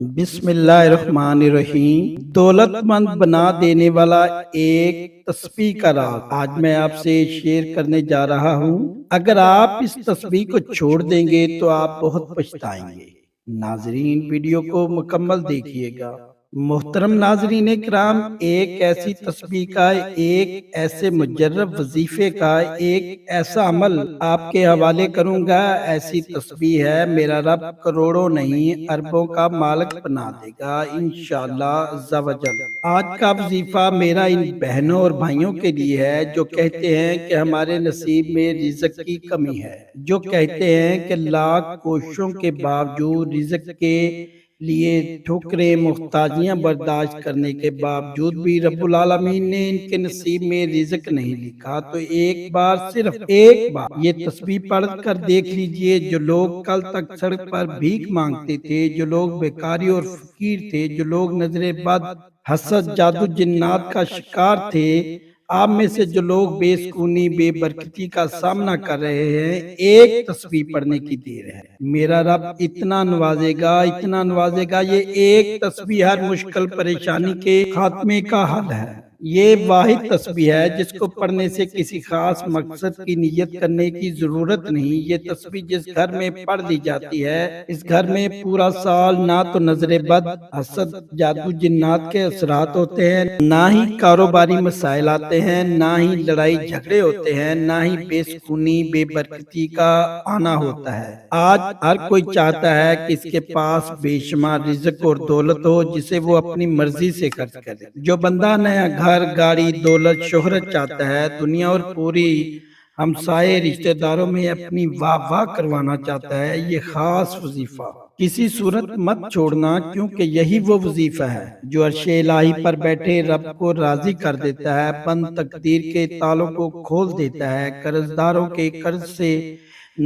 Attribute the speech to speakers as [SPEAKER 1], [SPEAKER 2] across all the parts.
[SPEAKER 1] بسم اللہ الرحمن الرحیم۔ دولت مند بنا دینے والا ایک تسبیح کا راز آج میں آپ سے شیئر کرنے جا رہا ہوں۔ اگر آپ اس تسبیح کو چھوڑ دیں گے تو آپ بہت پچھتائیں گے۔ ناظرین ویڈیو کو مکمل دیکھیے گا۔ محترم ناظرین کرام، ایک ایسی تسبیح کا، ایک ایسے مجرب وظیفے کا، ایک ایسا عمل آپ کے حوالے کروں گا۔ ایسی تسبیح ہے میرا رب کروڑوں نہیں اربوں کا مالک بنا دے گا انشاءاللہ عز و جل۔ آج کا وظیفہ میرا ان بہنوں اور بھائیوں کے لیے ہے جو کہتے ہیں کہ ہمارے نصیب میں رزق کی کمی ہے، جو کہتے ہیں کہ لاکھ کوششوں کے باوجود رزق کے لیے ٹھوکریں محتاجیاں برداشت کرنے کے باوجود بھی رب العالمین نے ان کے نصیب میں رزق نہیں لکھا۔ تو ایک بار، صرف ایک بار یہ تسبیح پڑھ کر دیکھ لیجئے۔ جو لوگ کل تک سڑک پر بھیک مانگتے تھے، جو لوگ بیکاری اور فقیر تھے، جو لوگ نظر بد، حسد، جادو جنات کا شکار تھے، آپ میں سے جو لوگ بے سکونی، بے برکتی کا سامنا کر رہے ہیں، ایک تسبیح پڑھنے کی دیر ہے۔ میرا رب اتنا نوازے گا، اتنا نوازے گا۔ یہ ایک تسبیح ہر مشکل پریشانی کے خاتمے کا حل ہے۔ یہ واحد تسبیح ہے جس کو پڑھنے سے کسی خاص مقصد کی نیت کرنے کی ضرورت نہیں۔ یہ تسبیح جس گھر میں پڑھ لی جاتی ہے، اس گھر میں پورا سال نہ تو نظر بد، حسد، جادو جنات کے اثرات ہوتے ہیں، نہ ہی کاروباری مسائل آتے ہیں، نہ ہی لڑائی جھگڑے ہوتے ہیں، نہ ہی بے سکونی، بے برکتی کا آنا ہوتا ہے۔ آج ہر کوئی چاہتا ہے کہ اس کے پاس بے شمار رزق اور دولت ہو جسے وہ اپنی مرضی سے خرچ کرے۔ جو بندہ نیا گھر، گاڑی، دولت، شہرت چاہتا ہے، دنیا اور پوری ہمسائے رشتہ داروں میں اپنی واہ واہ کروانا چاہتا ہے، یہ خاص وظیفہ کسی صورت مت چھوڑنا، کیونکہ یہی وہ وظیفہ ہے جو عرش الہی پر بیٹھے رب کو راضی کر دیتا ہے، بند تقدیر کے تالوں کو کھول دیتا ہے، قرض داروں کے قرض سے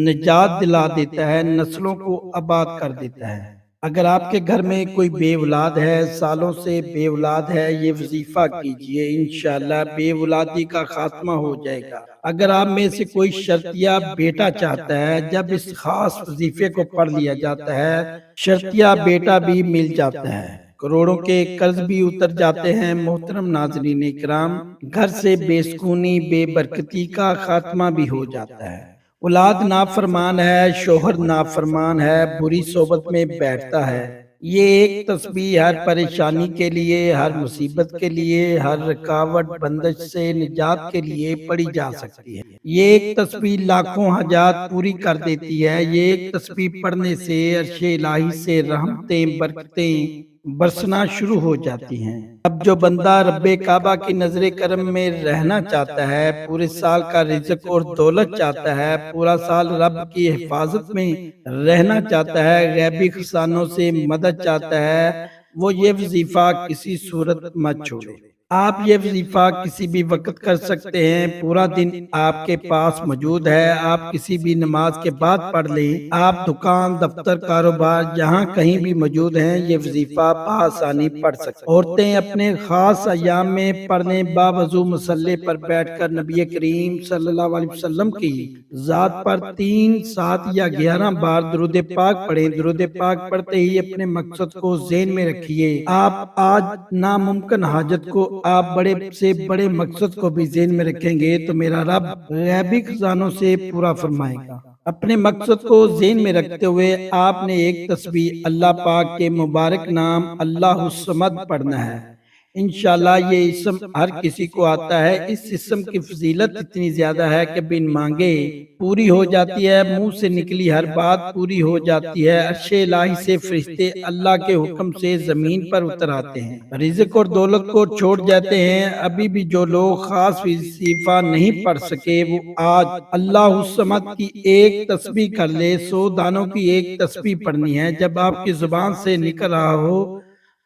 [SPEAKER 1] نجات دلا دیتا ہے، نسلوں کو آباد کر دیتا ہے۔ اگر آپ کے گھر میں کوئی بے اولاد ہے، سالوں سے بے اولاد ہے، یہ وظیفہ کیجئے، انشاءاللہ بے اولادی کا خاتمہ ہو جائے گا۔ اگر آپ میں سے کوئی شرطیہ بیٹا چاہتا ہے، جب اس خاص وظیفے کو پڑھ لیا جاتا ہے، شرطیہ بیٹا بھی مل جاتا ہے، کروڑوں کے قرض بھی اتر جاتے ہیں۔ محترم ناظرین کرام، گھر سے بے سکونی، بے برکتی کا خاتمہ بھی ہو جاتا ہے۔ اولاد نافرمان ہے، شوہر نافرمان ہے، بری صحبت میں بیٹھتا ہے۔ یہ ایک تسبیح ہر پریشانی کے لیے، ہر مصیبت کے لیے، ہر رکاوٹ بندش سے نجات کے لیے پڑھی جا سکتی ہے۔ یہ ایک تسبیح لاکھوں حاجات پوری کر دیتی ہے۔ یہ ایک تسبیح پڑھنے سے عرش الہی سے رحمتیں، برکتیں برسنا شروع ہو جاتی ہیں۔ اب جو بندہ رب کعبہ کی نظر کرم میں رہنا چاہتا ہے، پورے سال کا رزق اور دولت چاہتا ہے، پورا سال رب کی حفاظت میں رہنا چاہتا ہے، غیبی خزانوں سے مدد چاہتا ہے، وہ یہ وظیفہ کسی صورت مت چھوڑے۔ آپ یہ وظیفہ کسی بھی وقت کر سکتے ہیں، پورا دن آپ کے پاس موجود ہے، آپ کسی بھی نماز کے بعد پڑھ لیں۔ آپ دکان، دفتر، کاروبار جہاں کہیں بھی موجود ہیں، یہ وظیفہ بآسانی پڑھ سکتے ہیں۔ عورتیں اپنے خاص ایام میں پڑھنے، باوضو مصلی پر بیٹھ کر نبی کریم صلی اللہ علیہ وسلم کی ذات پر 3، 7 یا 11 بار درود پاک پڑھیں۔ درود پاک پڑھتے ہی اپنے مقصد کو ذہن میں رکھیے۔ آپ آج ناممکن حاجت کو آپ بڑے سے بڑے مقصد کو بھی ذہن میں رکھیں گے تو میرا رب غیبی خزانوں سے پورا فرمائے گا۔ اپنے مقصد کو ذہن میں رکھتے ہوئے آپ نے ایک تسبیح اللہ پاک کے مبارک نام اللہ الصمد پڑھنا ہے۔ انشاءاللہ یہ اسم ہر کسی کو آتا ہے۔ اس اسم کی فضیلت اتنی زیادہ ہے کہ بن مانگے پوری ہو جاتی ہے، منہ سے نکلی ہر بات پوری ہو جاتی ہے۔ عرش الہی سے فرشتے اللہ کے حکم سے زمین پر اتر آتے ہیں، رزق اور دولت کو چھوڑ جاتے ہیں۔ ابھی بھی جو لوگ خاص وظیفہ نہیں پڑھ سکے، وہ آج اللہ الصمد کی ایک تسبیح کر لے۔ 100 دانوں کی ایک تسبیح پڑھنی ہے۔ جب آپ کی زبان سے نکل رہا ہو،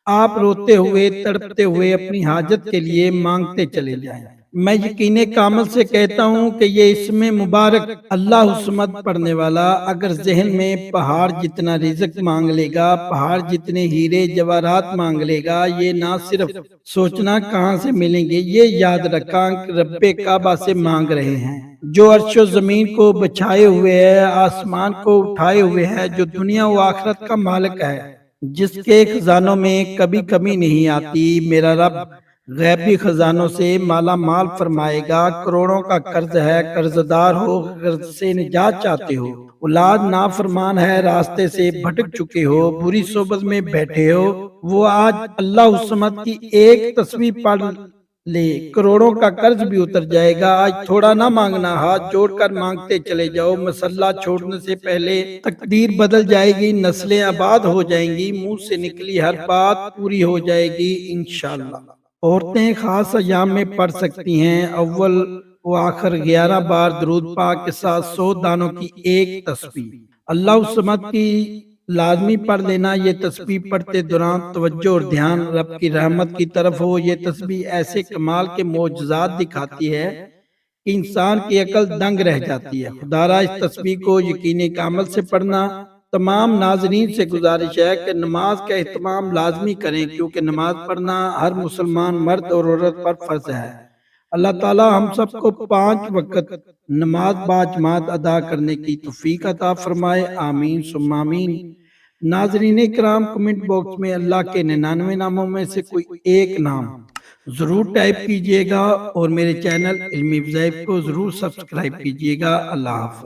[SPEAKER 1] آپ روتے ہوئے، تڑپتے ہوئے اپنی حاجت کے لیے مانگتے چلے جائیں۔ میں یقین کامل سے کہتا ہوں کہ یہ اسم مبارک اللہ الصمد پڑھنے والا اگر ذہن میں پہاڑ جتنا رزق مانگ لے گا، پہاڑ جتنے ہیرے جواہرات مانگ لے گا، یہ نہ صرف سوچنا کہاں سے ملیں گے، یہ یاد رکھا کہ رب کعبہ سے مانگ رہے ہیں، جو عرش و زمین کو بچھائے ہوئے ہے، آسمان کو اٹھائے ہوئے ہے، جو دنیا و آخرت کا مالک ہے۔ جس کے خزانوں میں کبھی کمی نہیں آتی۔ میرا رب غیبی خزانوں سے مالا مال فرمائے گا۔ کروڑوں کا قرض ہے، قرض دار ہو، قرض سے نجات چاہتے ہو، اولاد نافرمان ہے، راستے سے بھٹک چکے ہو، بری صحبت میں بیٹھے ہو، وہ آج اللہ الصمد کی ایک تسبیح پڑھ لے، کروڑوں کا قرض بھی اتر جائے گا۔ آج تھوڑا نہ مانگنا، ہاتھ جوڑ کر مانگتے چلے جاؤ۔ مسلح چھوڑنے سے پہلے تقدیر بدل جائے گی، نسلیں آباد ہو جائیں گی، منہ سے نکلی ہر بات پوری ہو جائے گی انشاءاللہ۔ عورتیں خاص ایام میں پڑھ سکتی ہیں اول و آخر 11 بار درود پاک کے ساتھ 100 دانوں کی ایک تسبیح۔ اللہ الصمد کی لازمی پڑھ لینا۔ یہ تسبیح پڑھتے دوران توجہ اور دھیان رب کی رحمت کی طرف ہو۔ یہ تسبیح ایسے کمال کے معجزات دکھاتی ہے کہ انسان کی عقل دنگ رہ جاتی ہے۔ خدارا اس تسبیح کو یقینی کامل سے پڑھنا۔ تمام ناظرین سے گزارش ہے کہ نماز کا اہتمام لازمی کریں، کیونکہ نماز پڑھنا ہر مسلمان مرد اور عورت پر فرض ہے۔ اللہ تعالی ہم سب کو 5 وقت نماز باجماعت ادا کرنے کی توفیق عطا فرمائے، آمین ثم آمین۔ ناظرین کرام، کمنٹ باکس میں اللہ کے 99 ناموں میں سے کوئی ایک نام ضرور ٹائپ کیجئے گا اور میرے چینل علمی وظائف کو ضرور سبسکرائب کیجئے گا۔ اللہ حافظ۔